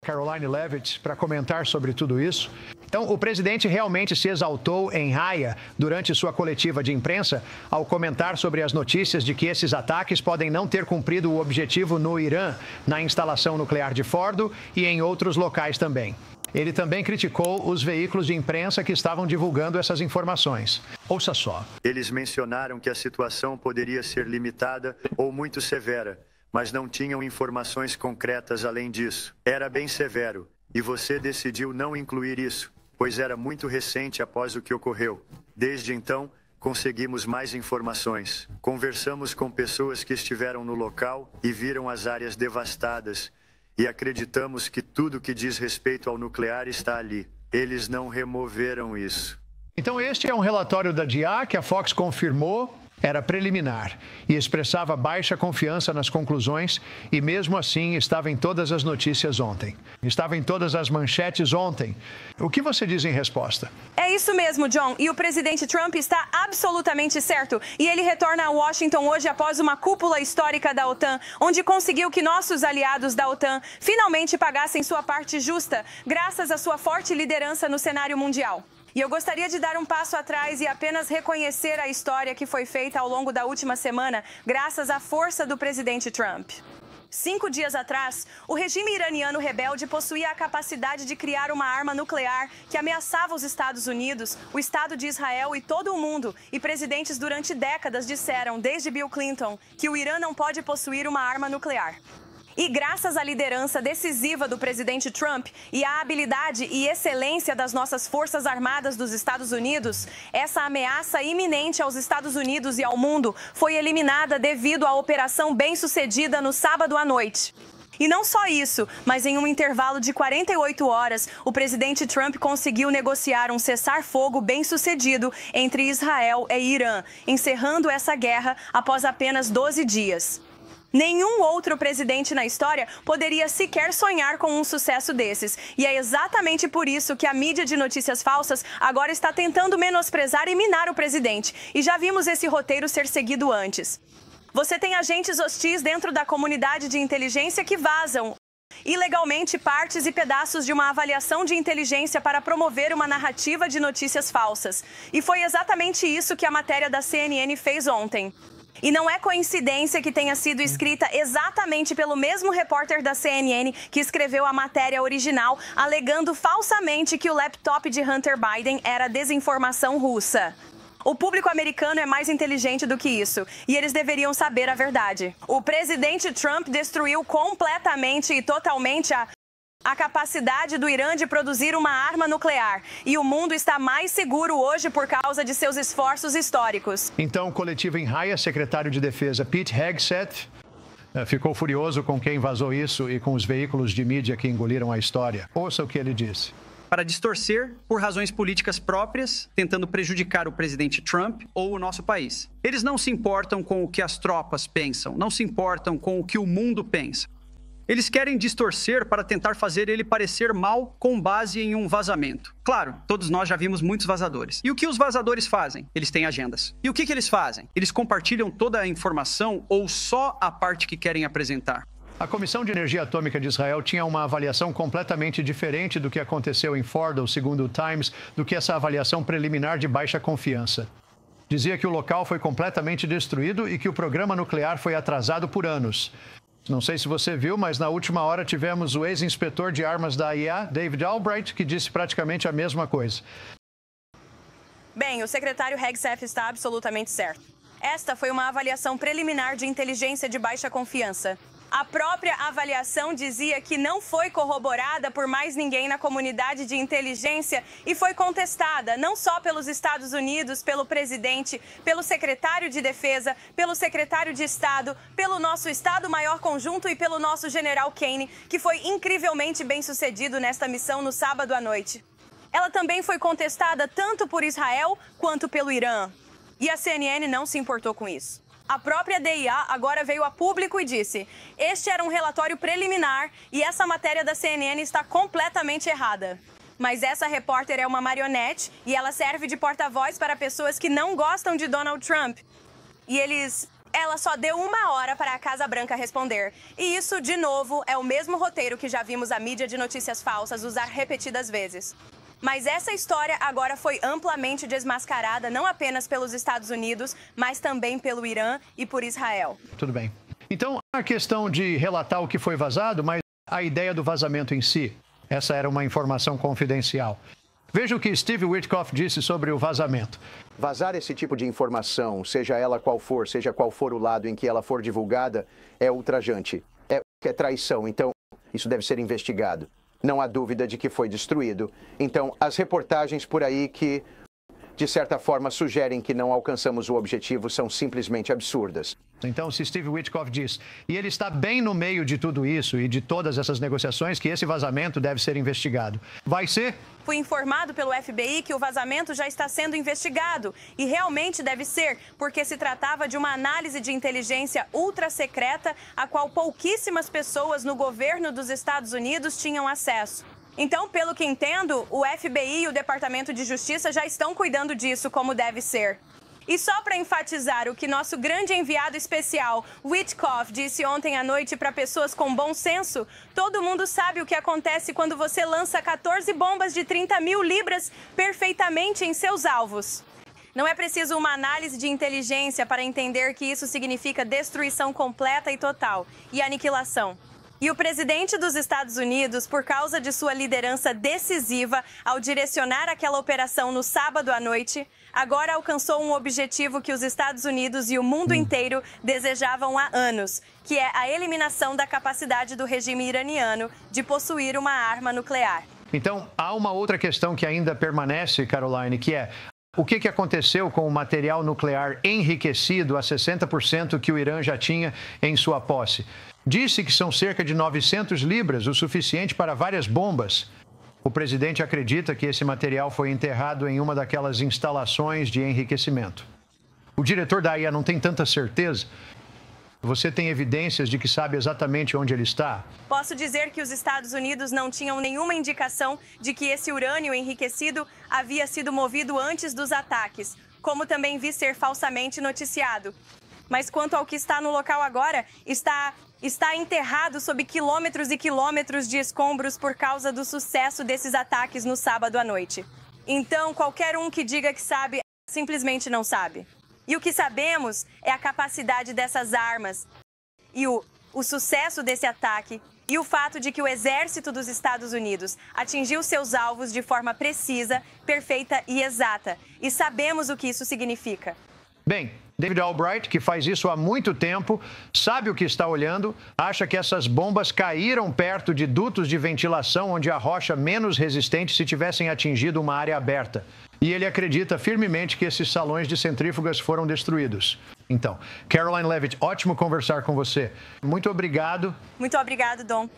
Caroline Levitt para comentar sobre tudo isso. Então, o presidente realmente se exaltou em raia durante sua coletiva de imprensa ao comentar sobre as notícias de que esses ataques podem não ter cumprido o objetivo no Irã, na instalação nuclear de Fordo e em outros locais também. Ele também criticou os veículos de imprensa que estavam divulgando essas informações. Ouça só. Eles mencionaram que a situação poderia ser limitada ou muito severa, mas não tinham informações concretas além disso. Era bem severo, e você decidiu não incluir isso, pois era muito recente após o que ocorreu. Desde então, conseguimos mais informações. Conversamos com pessoas que estiveram no local e viram as áreas devastadas, e acreditamos que tudo que diz respeito ao nuclear está ali. Eles não removeram isso. Então, este é um relatório da DIA que a Fox confirmou. Era preliminar e expressava baixa confiança nas conclusões e, mesmo assim, estava em todas as notícias ontem. Estava em todas as manchetes ontem. O que você diz em resposta? É isso mesmo, John. E o presidente Trump está absolutamente certo. E ele retorna a Washington hoje após uma cúpula histórica da OTAN, onde conseguiu que nossos aliados da OTAN finalmente pagassem sua parte justa, graças à sua forte liderança no cenário mundial. E eu gostaria de dar um passo atrás e apenas reconhecer a história que foi feita ao longo da última semana, graças à força do presidente Trump. 5 dias atrás, o regime iraniano rebelde possuía a capacidade de criar uma arma nuclear que ameaçava os Estados Unidos, o Estado de Israel e todo o mundo. E presidentes durante décadas disseram, desde Bill Clinton, que o Irã não pode possuir uma arma nuclear. E graças à liderança decisiva do presidente Trump e à habilidade e excelência das nossas Forças Armadas dos Estados Unidos, essa ameaça iminente aos Estados Unidos e ao mundo foi eliminada devido à operação bem-sucedida no sábado à noite. E não só isso, mas em um intervalo de 48 horas, o presidente Trump conseguiu negociar um cessar-fogo bem-sucedido entre Israel e Irã, encerrando essa guerra após apenas 12 dias. Nenhum outro presidente na história poderia sequer sonhar com um sucesso desses. E é exatamente por isso que a mídia de notícias falsas agora está tentando menosprezar e minar o presidente. E já vimos esse roteiro ser seguido antes. Você tem agentes hostis dentro da comunidade de inteligência que vazam ilegalmente partes e pedaços de uma avaliação de inteligência para promover uma narrativa de notícias falsas. E foi exatamente isso que a matéria da CNN fez ontem. E não é coincidência que tenha sido escrita exatamente pelo mesmo repórter da CNN que escreveu a matéria original, alegando falsamente que o laptop de Hunter Biden era desinformação russa. O público americano é mais inteligente do que isso, e eles deveriam saber a verdade. O presidente Trump destruiu completamente e totalmente a capacidade do Irã de produzir uma arma nuclear. E o mundo está mais seguro hoje por causa de seus esforços históricos. Então, o coletivo em raia, secretário de Defesa Pete Hegseth ficou furioso com quem vazou isso e com os veículos de mídia que engoliram a história. Ouça o que ele disse. Para distorcer por razões políticas próprias, tentando prejudicar o presidente Trump ou o nosso país. Eles não se importam com o que as tropas pensam, não se importam com o que o mundo pensa. Eles querem distorcer para tentar fazer ele parecer mal com base em um vazamento. Claro, todos nós já vimos muitos vazadores. E o que os vazadores fazem? Eles têm agendas. E o que eles fazem? Eles compartilham toda a informação ou só a parte que querem apresentar? A Comissão de Energia Atômica de Israel tinha uma avaliação completamente diferente do que aconteceu em Fordo, segundo o Times, do que essa avaliação preliminar de baixa confiança. Dizia que o local foi completamente destruído e que o programa nuclear foi atrasado por anos. Não sei se você viu, mas na última hora tivemos o ex-inspetor de armas da IA, David Albright, que disse praticamente a mesma coisa. Bem, o secretário Hegseth está absolutamente certo. Esta foi uma avaliação preliminar de inteligência de baixa confiança. A própria avaliação dizia que não foi corroborada por mais ninguém na comunidade de inteligência e foi contestada não só pelos Estados Unidos, pelo presidente, pelo secretário de Defesa, pelo secretário de Estado, pelo nosso Estado-Maior Conjunto e pelo nosso general Kane, que foi incrivelmente bem-sucedido nesta missão no sábado à noite. Ela também foi contestada tanto por Israel quanto pelo Irã. E a CNN não se importou com isso. A própria DIA agora veio a público e disse: este era um relatório preliminar e essa matéria da CNN está completamente errada. Mas essa repórter é uma marionete e ela serve de porta-voz para pessoas que não gostam de Donald Trump. E eles ela só deu 1 hora para a Casa Branca responder. E isso, de novo, é o mesmo roteiro que já vimos a mídia de notícias falsas usar repetidas vezes. Mas essa história agora foi amplamente desmascarada, não apenas pelos Estados Unidos, mas também pelo Irã e por Israel. Tudo bem. Então, a questão de relatar o que foi vazado, mas a ideia do vazamento em si. Essa era uma informação confidencial. Veja o que Steve Witkoff disse sobre o vazamento. Vazar esse tipo de informação, seja ela qual for, seja qual for o lado em que ela for divulgada, é ultrajante, é traição. Então, isso deve ser investigado. Não há dúvida de que foi destruído. Então, as reportagens por aí que, de certa forma, sugerem que não alcançamos o objetivo são simplesmente absurdas. Então, se Steve Witkoff diz, e ele está bem no meio de tudo isso e de todas essas negociações, que esse vazamento deve ser investigado. Vai ser? Fui informado pelo FBI que o vazamento já está sendo investigado. E realmente deve ser, porque se tratava de uma análise de inteligência ultra secreta a qual pouquíssimas pessoas no governo dos Estados Unidos tinham acesso. Então, pelo que entendo, o FBI e o Departamento de Justiça já estão cuidando disso como deve ser. E só para enfatizar o que nosso grande enviado especial, Witkoff, disse ontem à noite para pessoas com bom senso, todo mundo sabe o que acontece quando você lança 14 bombas de 30 mil libras perfeitamente em seus alvos. Não é preciso uma análise de inteligência para entender que isso significa destruição completa e total e aniquilação. E o presidente dos Estados Unidos, por causa de sua liderança decisiva ao direcionar aquela operação no sábado à noite, agora alcançou um objetivo que os Estados Unidos e o mundo inteiro desejavam há anos, que é a eliminação da capacidade do regime iraniano de possuir uma arma nuclear. Então, há uma outra questão que ainda permanece, Caroline, que é o que aconteceu com o material nuclear enriquecido a 60% que o Irã já tinha em sua posse. Disse que são cerca de 900 libras, o suficiente para várias bombas. O presidente acredita que esse material foi enterrado em uma daquelas instalações de enriquecimento. O diretor da AIA não tem tanta certeza. Você tem evidências de que sabe exatamente onde ele está? Posso dizer que os Estados Unidos não tinham nenhuma indicação de que esse urânio enriquecido havia sido movido antes dos ataques, como também vi ser falsamente noticiado. Mas quanto ao que está no local agora, está enterrado sob quilômetros e quilômetros de escombros por causa do sucesso desses ataques no sábado à noite. Então, qualquer um que diga que sabe, simplesmente não sabe. E o que sabemos é a capacidade dessas armas e o sucesso desse ataque e o fato de que o exército dos Estados Unidos atingiu seus alvos de forma precisa, perfeita e exata. E sabemos o que isso significa. Bem, David Albright, que faz isso há muito tempo, sabe o que está olhando, acha que essas bombas caíram perto de dutos de ventilação onde a rocha menos resistente se tivessem atingido uma área aberta. E ele acredita firmemente que esses salões de centrífugas foram destruídos. Então, Caroline Levitt, ótimo conversar com você. Muito obrigado. Muito obrigado, Dom.